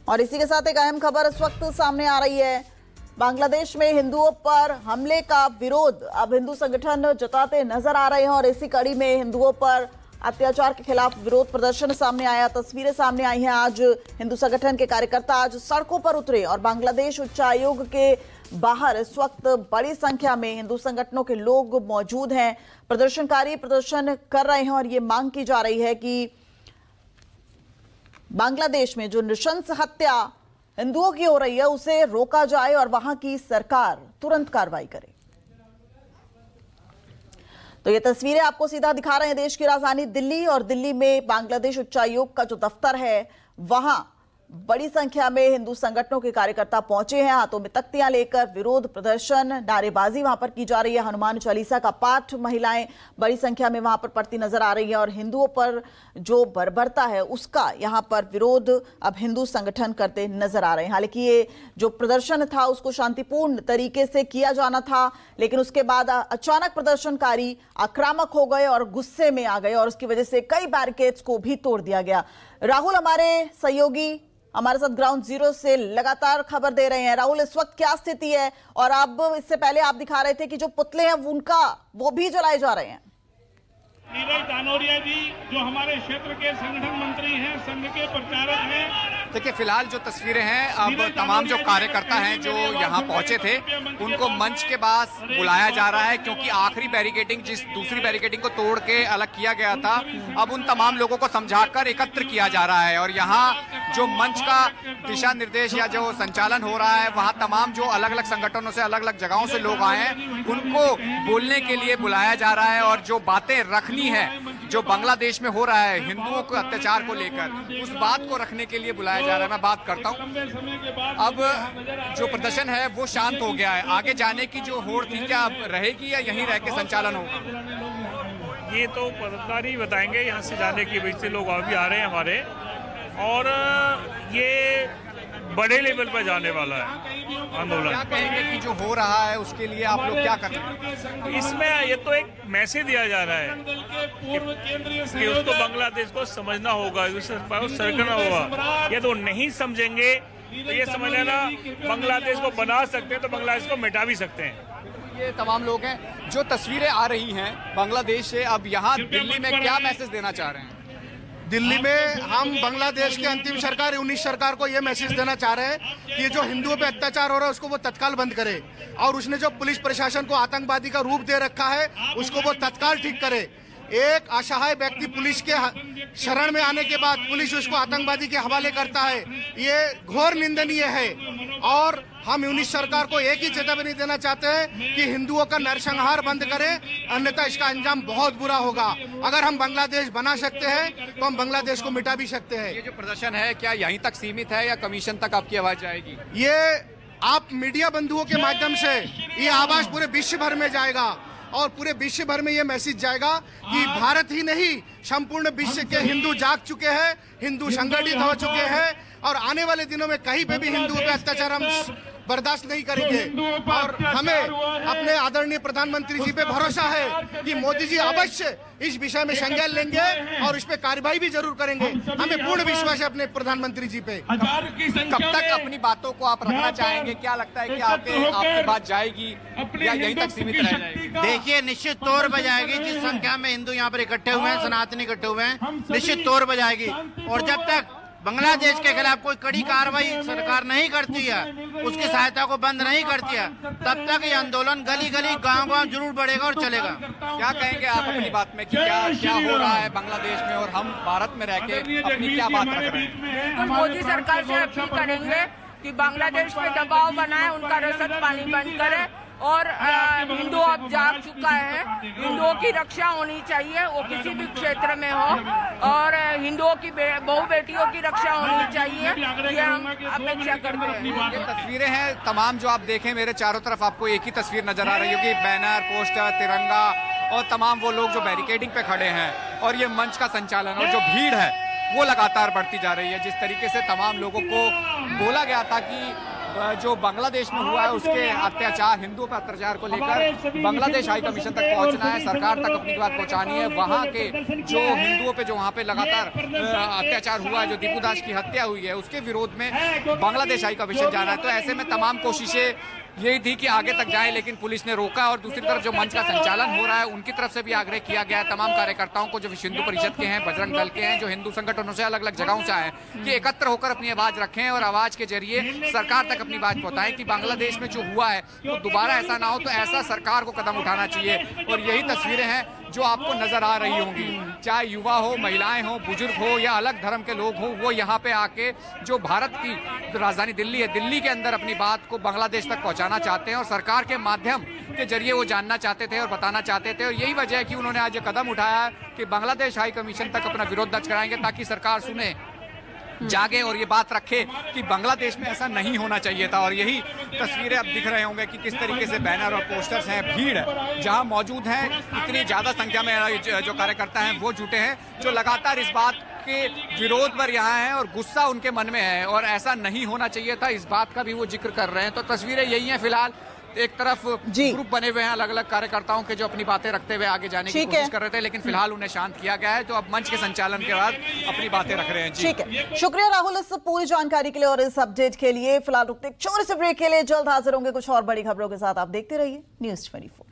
और इसी के साथ एक अहम खबर इस वक्त सामने आ रही है। बांग्लादेश में हिंदुओं पर हमले का विरोध अब हिंदू संगठन जताते नजर आ रहे हैं और इसी कड़ी में हिंदुओं पर अत्याचार के खिलाफ विरोध प्रदर्शन सामने आया। तस्वीरें सामने आई हैं। आज हिंदू संगठन के कार्यकर्ता आज सड़कों पर उतरे और बांग्लादेश उच्चायोग के बाहर इस वक्त बड़ी संख्या में हिंदू संगठनों के लोग मौजूद हैं। प्रदर्शनकारी प्रदर्शन कर रहे हैं और ये मांग की जा रही है कि बांग्लादेश में जो नृशंस हत्या हिंदुओं की हो रही है उसे रोका जाए और वहां की सरकार तुरंत कार्रवाई करे। तो ये तस्वीरें आपको सीधा दिखा रहे हैं देश की राजधानी दिल्ली और दिल्ली में बांग्लादेश उच्चायोग का जो दफ्तर है वहां बड़ी संख्या में हिंदू संगठनों के कार्यकर्ता पहुंचे हैं। हाथों में तख्तियां लेकर विरोध प्रदर्शन नारेबाजी वहां पर की जा रही है। हनुमान चालीसा का पाठ महिलाएं बड़ी संख्या में वहां पर पढ़ती नजर आ रही है और हिंदुओं पर जो बर्बरता है उसका यहां पर विरोध अब हिंदू संगठन करते नजर आ रहे हैं। हालांकि ये जो प्रदर्शन था उसको शांतिपूर्ण तरीके से किया जाना था, लेकिन उसके बाद अचानक प्रदर्शनकारी आक्रामक हो गए और गुस्से में आ गए और उसकी वजह से कई बैरिकेड्स को भी तोड़ दिया गया। राहुल हमारे सहयोगी हमारे साथ ग्राउंड जीरो से लगातार खबर दे रहे हैं। राहुल, इस वक्त क्या स्थिति है? और अब इससे पहले आप दिखा रहे थे कि जो पुतले हैं उनका वो भी जलाए जा रहे हैं। नीरज दानोरिया जी जो हमारे क्षेत्र के संगठन मंत्री हैं, संघ के प्रचारक हैं। देखिए, फिलहाल जो तस्वीरें हैं अब तमाम जो कार्यकर्ता हैं जो यहाँ पहुंचे थे उनको मंच के पास बुलाया जा रहा है, क्योंकि आखिरी बैरिकेडिंग जिस दूसरी बैरिकेडिंग को तोड़ के अलग किया गया था अब उन तमाम लोगों को समझाकर एकत्र किया जा रहा है। और यहाँ जो मंच का दिशा निर्देश या जो संचालन हो रहा है वहाँ तमाम जो अलग अलग संगठनों से अलग अलग जगहों से लोग आए हैं उनको बोलने के लिए बुलाया जा रहा है और जो बातें रखनी है जो बांग्लादेश में हो रहा है हिंदुओं के अत्याचार को लेकर उस बात को रखने के लिए बुलाया जा रहा है। मैं बात करता हूं, अब जो प्रदर्शन है वो शांत हो गया है। आगे जाने की जो होड़ थी क्या अब रहेगी या यहीं रह के संचालन होगा? ये तो पदाधिकारी बताएंगे। यहाँ से जाने की वजह से लोग अभी आ रहे हैं हमारे, और ये बड़े लेवल पर जाने वाला है आंदोलन। क्या कहेंगे कि जो हो रहा है उसके लिए आप लोग क्या कर रहे हैं? इसमें ये तो एक मैसेज दिया जा रहा है कि उसको बांग्लादेश को समझना होगा, उसको सरकना होगा। ये तो नहीं समझेंगे तो ये समझ लेना बांग्लादेश को बना सकते हैं तो बांग्लादेश को मिटा भी सकते हैं। ये तमाम लोग हैं जो तस्वीरें आ रही हैं बांग्लादेश से। अब यहाँ दिल्ली में क्या मैसेज देना चाह रहे हैं? दिल्ली में हम बांग्लादेश की अंतिम सरकार 19 सरकार को ये मैसेज देना चाह रहे हैं कि ये जो हिंदुओं पे अत्याचार हो रहा है उसको वो तत्काल बंद करे और उसने जो पुलिस प्रशासन को आतंकवादी का रूप दे रखा है उसको वो तत्काल ठीक करे। एक असहाय व्यक्ति पुलिस के शरण में आने के बाद पुलिस उसको आतंकवादी के हवाले करता है, ये घोर निंदनीय है। और हम 19 सरकार को एक ही चेतावनी देना चाहते हैं कि हिंदुओं का नरसंहार बंद करें, अन्यथा इसका अंजाम बहुत बुरा होगा। अगर हम बांग्लादेश बना सकते हैं तो हम बांग्लादेश को मिटा भी सकते हैं। ये जो प्रदर्शन है क्या यहीं तक सीमित है या कमीशन तक आपकी आवाज जाएगी? ये आप मीडिया बंधुओं के माध्यम से ये आवाज पूरे विश्व भर में जाएगा और पूरे विश्व भर में ये मैसेज जाएगा कि भारत ही नहीं संपूर्ण विश्व के हिंदू जाग चुके हैं, हिंदू संगठित हो चुके हैं और आने वाले दिनों में कहीं पे भी हिंदुओं पे अत्याचार हम बर्दाश्त नहीं करेंगे। और हमें अपने आदरणीय प्रधानमंत्री जी पे भरोसा है कि मोदी जी अवश्य इस विषय में संज्ञान लेंगे और इस पे कार्रवाई भी जरूर करेंगे। हमें पूर्ण विश्वास है अपने प्रधानमंत्री जी पे। कब तक अपनी बातों को आप रखना चाहेंगे? क्या लगता है कि आपकी बात जाएगी या यहीं तक सीमित रह जाएगी? देखिए, निश्चित तौर पर जाएगी। जिस संख्या में हिंदू यहाँ पर इकट्ठे हुए हैं, सनातनी इकट्ठे हुए हैं, निश्चित तौर पर जाएगी। और जब तक बांग्लादेश के खिलाफ कोई कड़ी कार्रवाई सरकार नहीं करती है, उसकी सहायता को बंद नहीं करती है, तब तक ये आंदोलन गली गली गांव गांव जरूर बढ़ेगा और चलेगा। क्या कहेंगे आप अपनी बात में कि क्या हो रहा है बांग्लादेश में और हम भारत में रह के अपनी क्या बात रख रहे हैं? मोदी सरकार से अपील करेंगे कि बांग्लादेश पे दबाव बनाए, उनका रसद पानी बंद करे और हिंदू अब जाग चुका है। हिंदुओं की रक्षा होनी चाहिए, वो किसी भी क्षेत्र में हो, और हिंदुओं की बहु बेटियों की रक्षा होनी चाहिए, ये हम अपेक्षा करते हैं। ये तस्वीरें हैं तमाम जो आप देखें मेरे चारों तरफ आपको एक ही तस्वीर नजर आ रही होगी, बैनर, पोस्टर, तिरंगा और तमाम वो लोग जो बैरिकेडिंग पे खड़े हैं और ये मंच का संचालन और जो भीड़ है वो लगातार बढ़ती जा रही है। जिस तरीके से तमाम लोगों को बोला गया था कि जो बांग्लादेश में हुआ है उसके अत्याचार, हिंदुओं पर अत्याचार को लेकर बांग्लादेश हाई कमीशन तक पहुंचना है, सरकार तक अपनी बात पहुंचानी है। वहां के जो हिंदुओं पे जो वहां पे लगातार अत्याचार हुआ है, जो दीपू दास की हत्या हुई है, उसके विरोध में बांग्लादेश हाई कमीशन जाना है। तो ऐसे में तमाम कोशिशें यही थी कि आगे तक जाए, लेकिन पुलिस ने रोका। और दूसरी तरफ जो मंच का संचालन हो रहा है उनकी तरफ से भी आग्रह किया गया है तमाम कार्यकर्ताओं को, जो विश्व हिंदू परिषद के हैं, बजरंग दल के हैं, जो हिंदू संगठनों से अलग अलग जगहों से आए हैं, कि एकत्र होकर अपनी आवाज रखें और आवाज के जरिए सरकार तक अपनी बात पहुंचाएं कि बांग्लादेश में जो हुआ है तो दोबारा ऐसा ना हो। तो ऐसा सरकार को कदम उठाना चाहिए। और यही तस्वीरें हैं जो आपको नजर आ रही होंगी, चाहे युवा हो, महिलाएं हो, बुजुर्ग हो या अलग धर्म के लोग हो, वो यहाँ पे आके जो भारत की राजधानी दिल्ली है, दिल्ली के अंदर अपनी बात को बांग्लादेश तक पहुंचाना चाहते हैं और सरकार के माध्यम के जरिए वो जानना चाहते थे और बताना चाहते थे। और यही वजह है कि उन्होंने आज ये कदम उठाया कि बांग्लादेश हाई कमीशन तक अपना विरोध दर्ज कराएंगे, ताकि सरकार सुने, जागे और ये बात रखे कि बांग्लादेश में ऐसा नहीं होना चाहिए था। और यही तस्वीरें अब दिख रहे होंगे कि किस तरीके से बैनर और पोस्टर्स हैं, भीड़ जहां मौजूद है, इतनी ज्यादा संख्या में जो कार्यकर्ता हैं वो जुटे हैं, जो लगातार इस बात के विरोध पर यहाँ हैं और गुस्सा उनके मन में है और ऐसा नहीं होना चाहिए था, इस बात का भी वो जिक्र कर रहे हैं। तो तस्वीरें यही हैं फिलहाल। एक तरफ ग्रुप बने हुए हैं अलग अलग कार्यकर्ताओं के, जो अपनी बातें रखते हुए आगे जाने की कोशिश कर रहे थे, लेकिन फिलहाल उन्हें शांत किया गया है। तो अब मंच के संचालन के बाद अपनी बातें रख रहे हैं। ठीक है, शुक्रिया राहुल इस पूरी जानकारी के लिए और इस अपडेट के लिए। फिलहाल रुकते छोटे से ब्रेक के लिए, जल्द हाजिर होंगे कुछ और बड़ी खबरों के साथ। आप देखते रहिए News 24।